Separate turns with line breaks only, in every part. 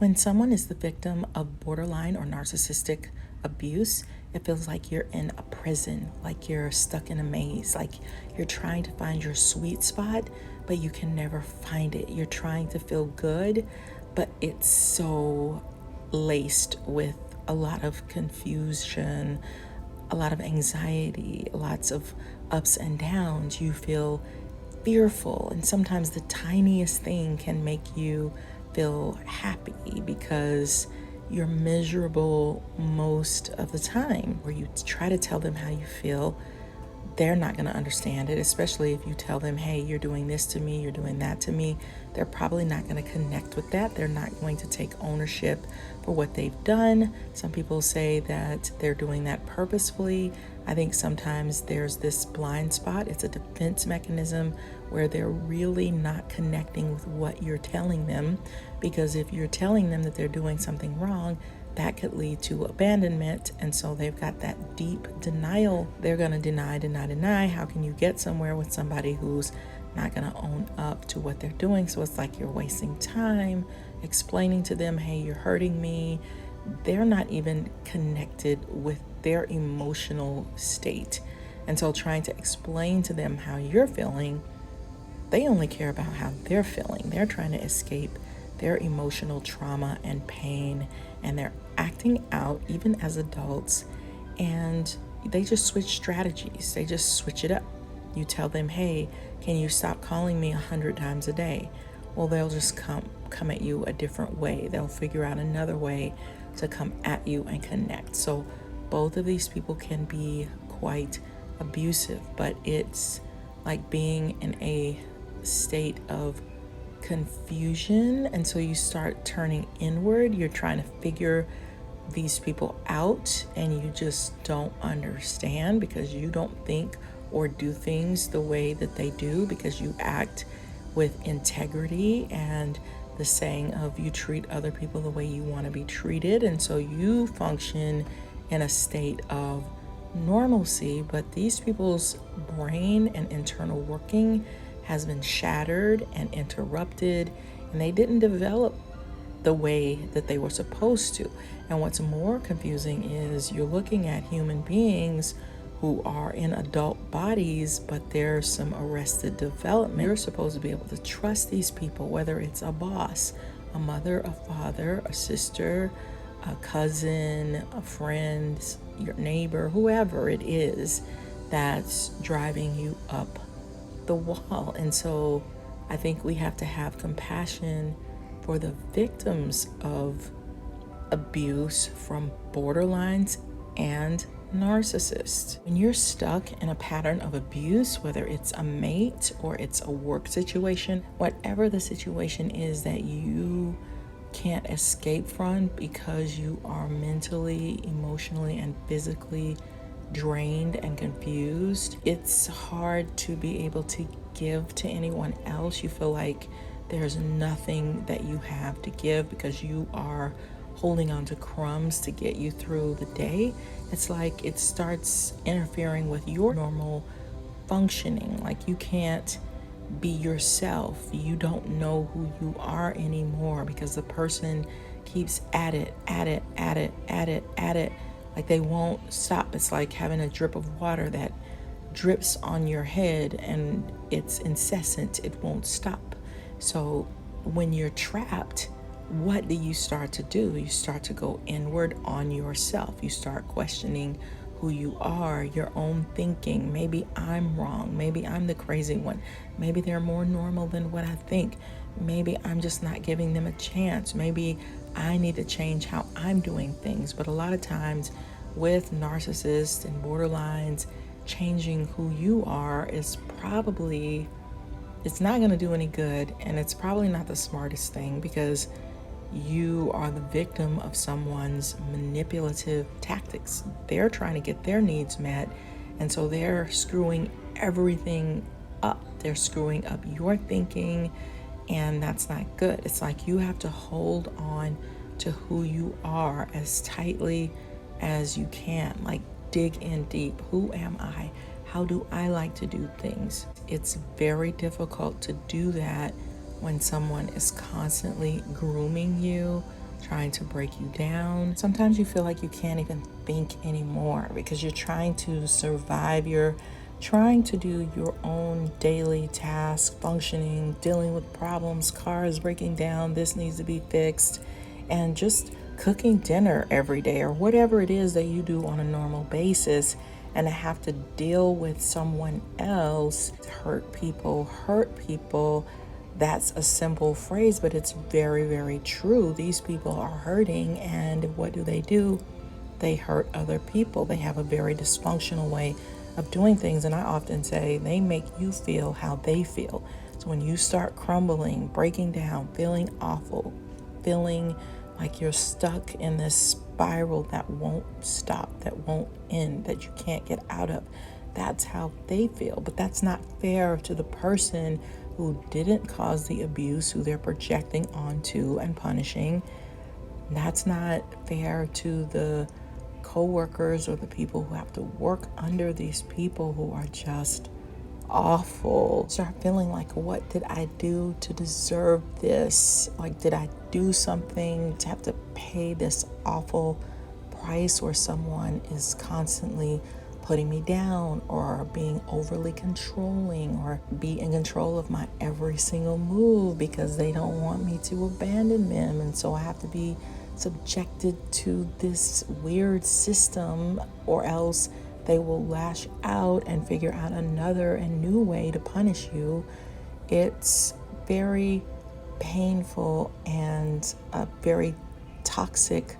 When someone is the victim of borderline or narcissistic abuse, it feels like you're in a prison, like you're stuck in a maze, like you're trying to find your sweet spot, but you can never find it. You're trying to feel good, but it's so laced with a lot of confusion, a lot of anxiety, lots of ups and downs. You feel fearful, and sometimes the tiniest thing can make you feel happy because you're miserable most of the time. Where you try to tell them how you feel, they're not going to understand it, especially if you tell them, hey, you're doing this to me, you're doing that to me. They're probably not going to connect with that. They're not going to take ownership for what they've done. Some people say that they're doing that purposefully. I think sometimes there's this blind spot. It's a defense mechanism where they're really not connecting with what you're telling them, because if you're telling them that they're doing something wrong, that could lead to abandonment. And so they've got that deep denial. They're going to deny. How can you get somewhere with somebody who's not going to own up to what they're doing? So it's like you're wasting time explaining to them, hey, you're hurting me. They're not even connected with their emotional state. And so trying to explain to them how you're feeling, they only care about how they're feeling. They're trying to escape their emotional trauma and pain, and they're acting out even as adults, and they just switch strategies. They just switch it up. You tell them, hey, can you stop calling me 100 times a day? Well, they'll just come at you a different way. They'll figure out another way to come at you and connect. So both of these people can be quite abusive, but it's like being in a state of confusion. And so you start turning inward. You're trying to figure these people out, and you just don't understand because you don't think or do things the way that they do, because you act with integrity and the saying of you treat other people the way you want to be treated. And so you function in a state of normalcy, but these people's brain and internal working has been shattered and interrupted, and they didn't develop the way that they were supposed to. And what's more confusing is you're looking at human beings who are in adult bodies, but there's some arrested development. You're supposed to be able to trust these people, whether it's a boss, a mother, a father, a sister, a cousin, a friend, your neighbor, whoever it is that's driving you up the wall. And so I think we have to have compassion for the victims of abuse from borderlines and narcissists. When you're stuck in a pattern of abuse, whether it's a mate or it's a work situation, whatever the situation is that you can't escape from because you are mentally, emotionally, and physically drained and confused, it's hard to be able to give to anyone else. You feel like there's nothing that you have to give because you are holding on to crumbs to get you through the day. It's like it starts interfering with your normal functioning. Like you can't be yourself. You don't know who you are anymore because the person keeps at it. Like they won't stop. It's like having a drip of water that drips on your head and it's incessant. It won't stop. So when you're trapped, what do you start to do? You start to go inward on yourself. You start questioning who you are, your own thinking. Maybe I'm wrong. Maybe I'm the crazy one. Maybe they're more normal than what I think. Maybe I'm just not giving them a chance. Maybe I need to change how I'm doing things. But a lot of times with narcissists and borderlines, changing who you are is probably, it's not going to do any good. And it's probably not the smartest thing because you are the victim of someone's manipulative tactics. They're trying to get their needs met. And so they're screwing everything up. They're screwing up your thinking. And that's not good. It's like you have to hold on to who you are as tightly as you can. Like dig in deep. Who am I? How do I like to do things? It's very difficult to do that when someone is constantly grooming you trying to break you down. Sometimes you feel like you can't even think anymore because you're trying to survive. You're trying to do your own daily task, functioning, dealing with problems, cars breaking down, this needs to be fixed, and just cooking dinner every day or whatever it is that you do on a normal basis. And to have to deal with someone else, hurt people, that's a simple phrase, but it's very, very true. These people are hurting, and what do? They hurt other people. They have a very dysfunctional way of doing things, and I often say they make you feel how they feel. So when you start crumbling, breaking down, feeling awful, feeling like you're stuck in this spiral that won't stop, that won't end, that you can't get out of, that's how they feel. But that's not fair to the person who didn't cause the abuse, who they're projecting onto and punishing. That's not fair to the co-workers or the people who have to work under these people who are just awful. Start feeling like, what did I do to deserve this? Like, did I do something to have to pay this awful price where someone is constantly putting me down or being overly controlling or be in control of my every single move because they don't want me to abandon them, and so I have to be subjected to this weird system, or else they will lash out and figure out another and new way to punish you. It's very painful and a very toxic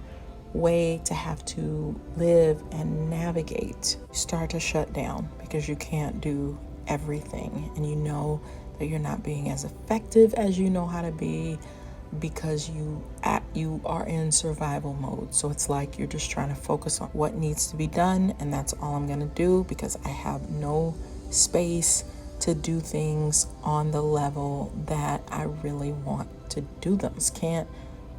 way to have to live and navigate. You start to shut down because you can't do everything, and you know that you're not being as effective as you know how to be because you are in survival mode. So it's like you're just trying to focus on what needs to be done, and that's all I'm going to do because I have no space to do things on the level that I really want to do them. Just can't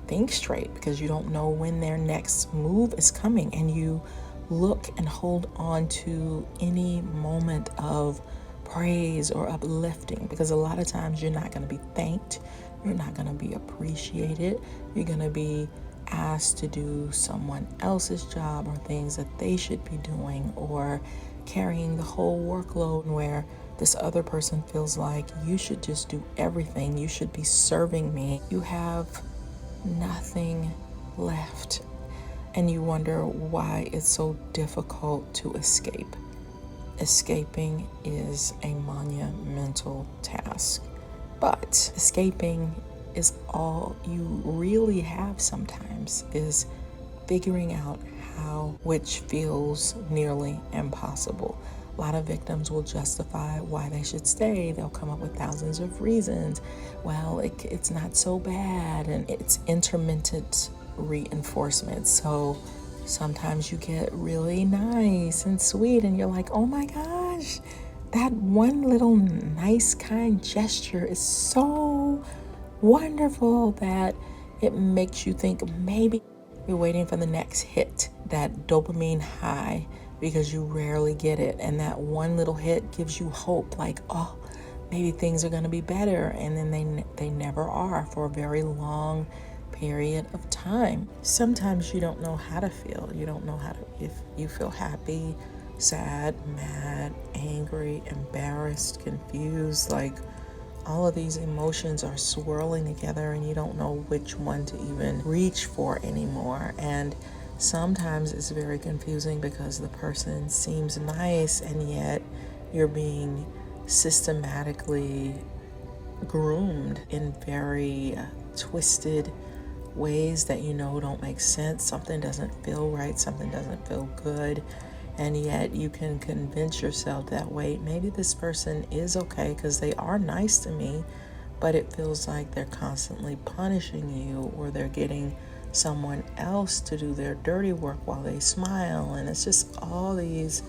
think straight because you don't know when their next move is coming, and you look and hold on to any moment of praise or uplifting because a lot of times you're not going to be thanked, you're not going to be appreciated, you're going to be asked to do someone else's job or things that they should be doing, or carrying the whole workload where this other person feels like you should just do everything, you should be serving me. You have nothing left, and you wonder why it's so difficult to escape. Escaping is a monumental task, but escaping is all you really have sometimes, is figuring out how, which feels nearly impossible. A lot of victims will justify why they should stay. They'll come up with thousands of reasons. Well, it's not so bad, and it's intermittent reinforcement. So sometimes you get really nice and sweet, and you're like, oh my gosh, that one little nice, kind gesture is so wonderful that it makes you think maybe you're waiting for the next hit, that dopamine high, because you rarely get it. And that one little hit gives you hope, like, oh, maybe things are going to be better. And then they never are for a very long period of time. Sometimes you don't know how to feel. You don't know how to, if you feel happy, sad, mad, angry, embarrassed, confused, like all of these emotions are swirling together and you don't know which one to even reach for anymore. And sometimes it's very confusing because the person seems nice and yet you're being systematically groomed in very twisted ways that you know don't make sense. Something doesn't feel right, something doesn't feel good, and yet you can convince yourself that, wait, maybe this person is okay because they are nice to me, but it feels like they're constantly punishing you, or they're getting someone else to do their dirty work while they smile. And it's just all these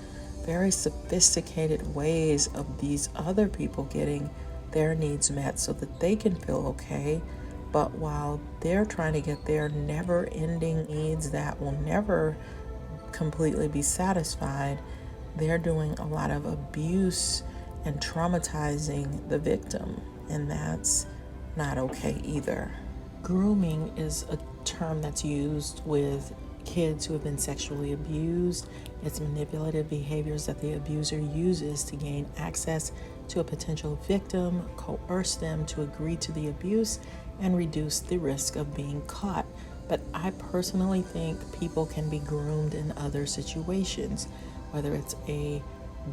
very sophisticated ways of these other people getting their needs met so that they can feel okay. But while they're trying to get their never-ending needs that will never completely be satisfied, they're doing a lot of abuse and traumatizing the victim, and that's not okay either. Grooming is a term that's used with kids who have been sexually abused. It's manipulative behaviors that the abuser uses to gain access to a potential victim, coerce them to agree to the abuse, and reduce the risk of being caught. But I personally think people can be groomed in other situations, whether it's a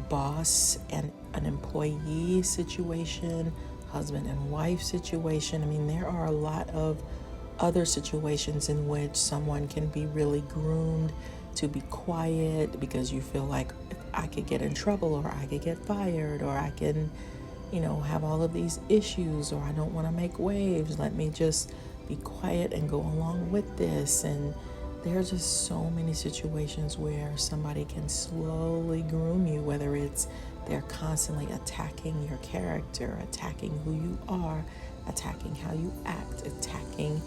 boss and an employee situation, husband and wife situation. I mean, there are a lot of other situations in which someone can be really groomed to be quiet because you feel like, if I could get in trouble, or I could get fired, or I can, have all of these issues, or I don't want to make waves. Let me just be quiet and go along with this. And there's just so many situations where somebody can slowly groom you, whether it's they're constantly attacking your character, attacking who you are, attacking how you act, attacking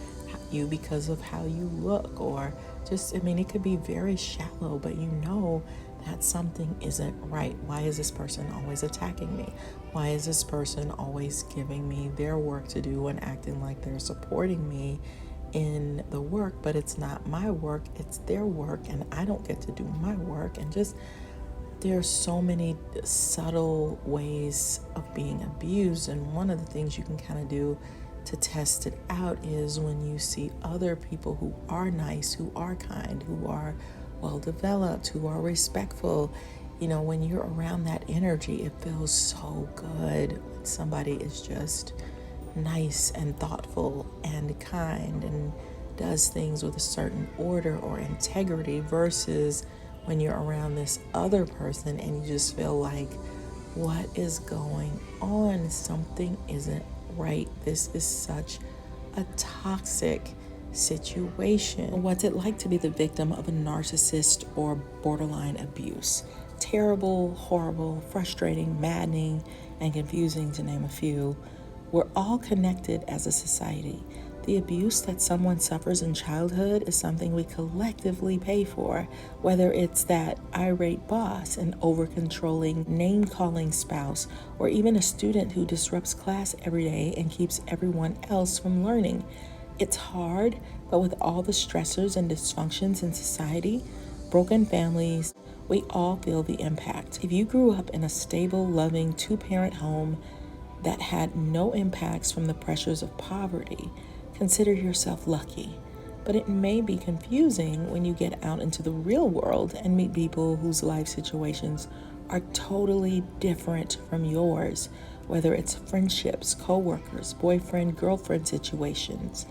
you because of how you look, or just, it could be very shallow, but that something isn't right. Why is this person always attacking me? Why is this person always giving me their work to do and acting like they're supporting me in the work, but it's not my work, it's their work, and I don't get to do my work? And just, there's so many subtle ways of being abused. And one of the things you can kind of do to test it out is when you see other people who are nice, who are kind, who are well developed, who are respectful. When you're around that energy, it feels so good when somebody is just nice and thoughtful and kind and does things with a certain order or integrity, versus when you're around this other person and you just feel like, what is going on? Something isn't right. This is such a toxic situation. What's it like to be the victim of a narcissist or borderline abuse? Terrible, horrible, frustrating, maddening, and confusing, to name a few. We're all connected as a society. The abuse that someone suffers in childhood is something we collectively pay for, whether it's that irate boss, an over-controlling, name-calling spouse, or even a student who disrupts class every day and keeps everyone else from learning. It's hard, but with all the stressors and dysfunctions in society, broken families, we all feel the impact. If you grew up in a stable, loving, two-parent home that had no impacts from the pressures of poverty, consider yourself lucky. But it may be confusing when you get out into the real world and meet people whose life situations are totally different from yours, whether it's friendships, co-workers, boyfriend, girlfriend situations,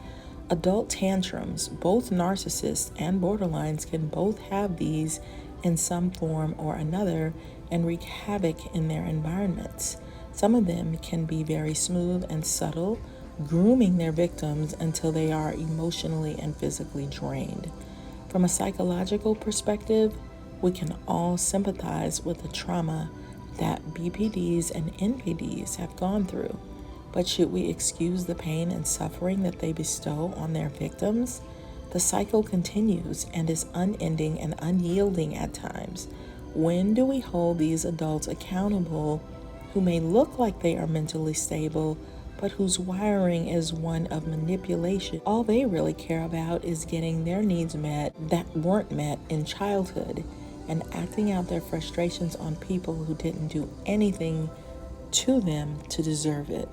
adult tantrums. Both narcissists and borderlines can both have these in some form or another and wreak havoc in their environments. Some of them can be very smooth and subtle, grooming their victims until they are emotionally and physically drained. From a psychological perspective, we can all sympathize with the trauma that BPDs and NPDs have gone through. But should we excuse the pain and suffering that they bestow on their victims? The cycle continues and is unending and unyielding at times. When do we hold these adults accountable who may look like they are mentally stable, but whose wiring is one of manipulation? All they really care about is getting their needs met that weren't met in childhood, and acting out their frustrations on people who didn't do anything to them to deserve it.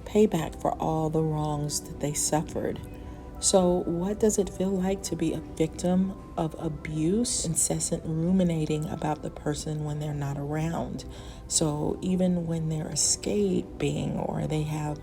Payback for all the wrongs that they suffered. So what does it feel like to be a victim of abuse? Incessant ruminating about the person when they're not around. So even when they're escaping, or they have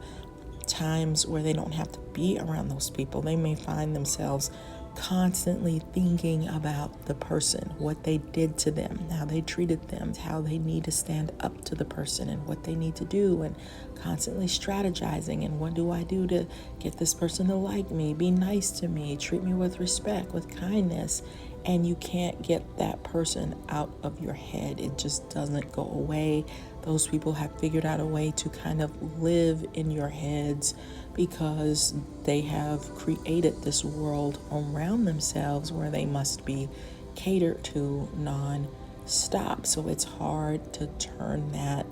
times where they don't have to be around those people, they may find themselves constantly thinking about the person, what they did to them, how they treated them, how they need to stand up to the person and what they need to do, and constantly strategizing, and what do I do to get this person to like me, be nice to me, treat me with respect, with kindness. And you can't get that person out of your head. It just doesn't go away. Those people have figured out a way to kind of live in your heads because they have created this world around themselves where they must be catered to non-stop. So it's hard to turn that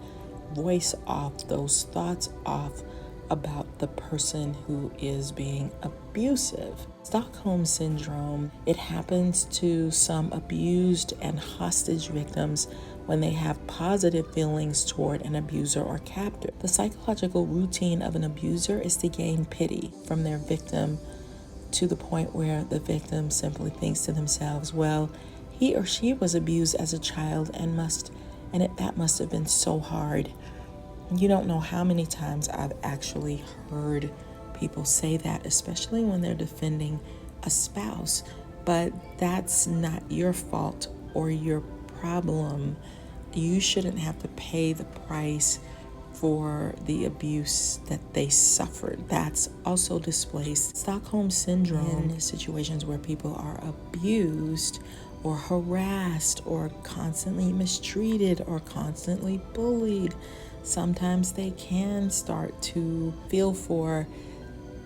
voice off, those thoughts off about the person who is being abusive. Stockholm Syndrome, it happens to some abused and hostage victims when they have positive feelings toward an abuser or captor. The psychological routine of an abuser is to gain pity from their victim to the point where the victim simply thinks to themselves, well, he or she was abused as a child that must have been so hard. You don't know how many times I've actually heard people say that, especially when they're defending a spouse. But that's not your fault or your problem. You shouldn't have to pay the price for the abuse that they suffered. That's also displaced Stockholm Syndrome in situations where people are abused or harassed or constantly mistreated or constantly bullied. Sometimes they can start to feel for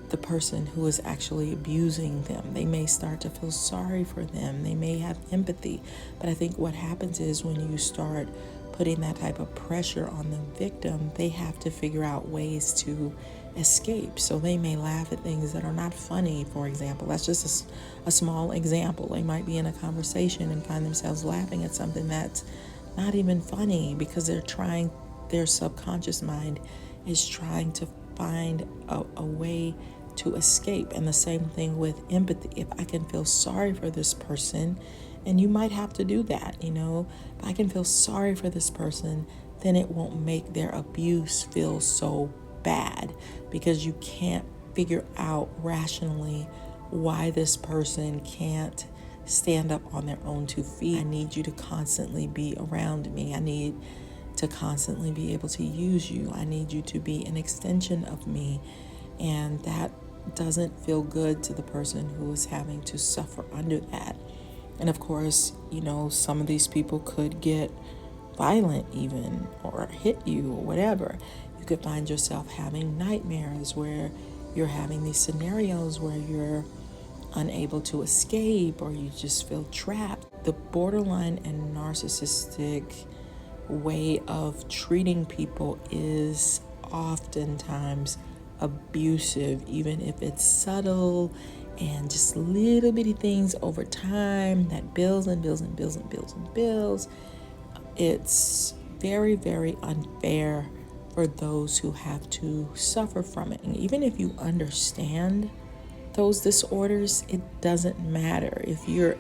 the person who is actually abusing them. They may start to feel sorry for them. They may have empathy. But I think what happens is when you start putting that type of pressure on the victim, they have to figure out ways to escape. So they may laugh at things that are not funny, for example. That's just a small example. They might be in a conversation and find themselves laughing at something that's not even funny because their subconscious mind is trying to find a way to escape. And the same thing with empathy. If I can feel sorry for this person, and you might have to do that, if I can feel sorry for this person, then it won't make their abuse feel so bad, because you can't figure out rationally why this person can't stand up on their own 2 feet. I need you to constantly be around me. I need to constantly be able to use you. I need you to be an extension of me. And that doesn't feel good to the person who is having to suffer under that. And of course, some of these people could get violent even, or hit you or whatever. You could find yourself having nightmares where you're having these scenarios where you're unable to escape or you just feel trapped. The borderline and narcissistic way of treating people is oftentimes abusive, even if it's subtle and just little bitty things over time that builds and builds and builds and builds and builds. It's very, very unfair for those who have to suffer from it. And even if you understand those disorders, it doesn't matter. If you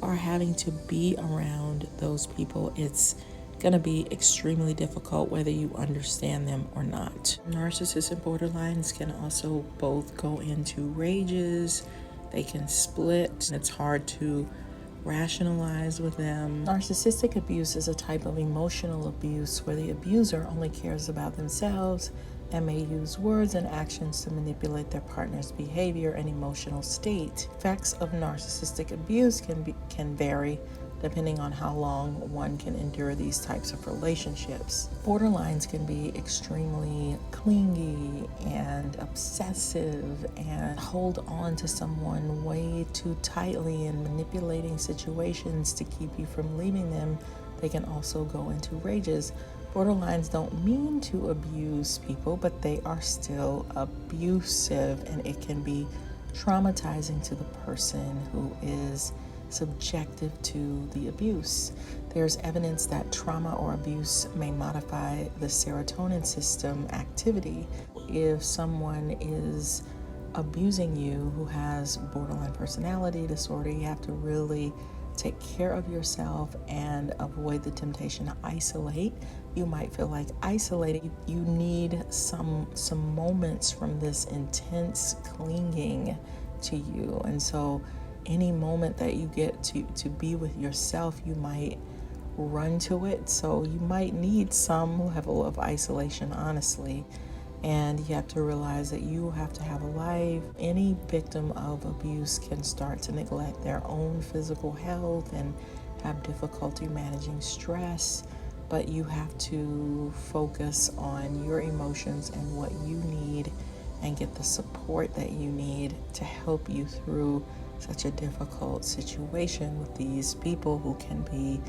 are having to be around those people, it's going to be extremely difficult whether you understand them or not. Narcissists and borderlines can also both go into rages. They can split. It's hard to rationalize with them. Narcissistic abuse is a type of emotional abuse where the abuser only cares about themselves and may use words and actions to manipulate their partner's behavior and emotional state. Effects of narcissistic abuse can vary depending on how long one can endure these types of relationships. Borderlines can be extremely clingy and obsessive and hold on to someone way too tightly and manipulating situations to keep you from leaving them. They can also go into rages. Borderlines don't mean to abuse people, but they are still abusive, and it can be traumatizing to the person who is subjective to the abuse. There's evidence that trauma or abuse may modify the serotonin system activity. If someone is abusing you who has borderline personality disorder, you have to really take care of yourself and avoid the temptation to isolate. You might feel like isolated. You need some moments from this intense clinging to you. And so any moment that you get to be with yourself, you might run to it. So you might need some level of isolation, honestly. And you have to realize that you have to have a life. Any victim of abuse can start to neglect their own physical health and have difficulty managing stress. But you have to focus on your emotions and what you need and get the support that you need to help you through such a difficult situation with these people who can be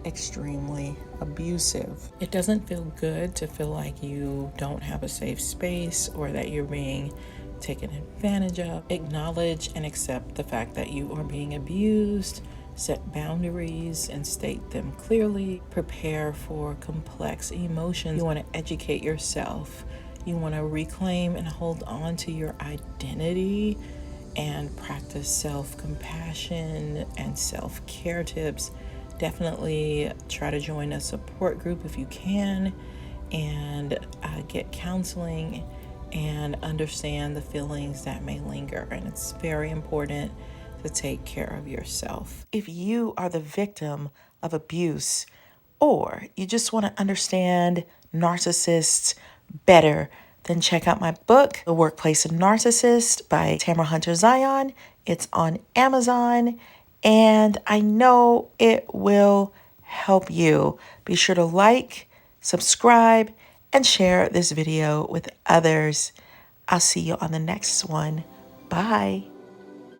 extremely abusive. It doesn't feel good to feel like you don't have a safe space or that you're being taken advantage of. Acknowledge and accept the fact that you are being abused. Set boundaries and state them clearly. Prepare for complex emotions. You want to educate yourself. You want to reclaim and hold on to your identity and practice self-compassion and self-care tips. Definitely try to join a support group if you can, and get counseling and understand the feelings that may linger. And it's very important to take care of yourself. If you are the victim of abuse, or you just want to understand narcissists better, then check out my book, The Workplace Narcissist by Tamara Zyon. It's on Amazon, and I know it will help you. Be sure to like, subscribe, and share this video with others. I'll see you on the next one. Bye.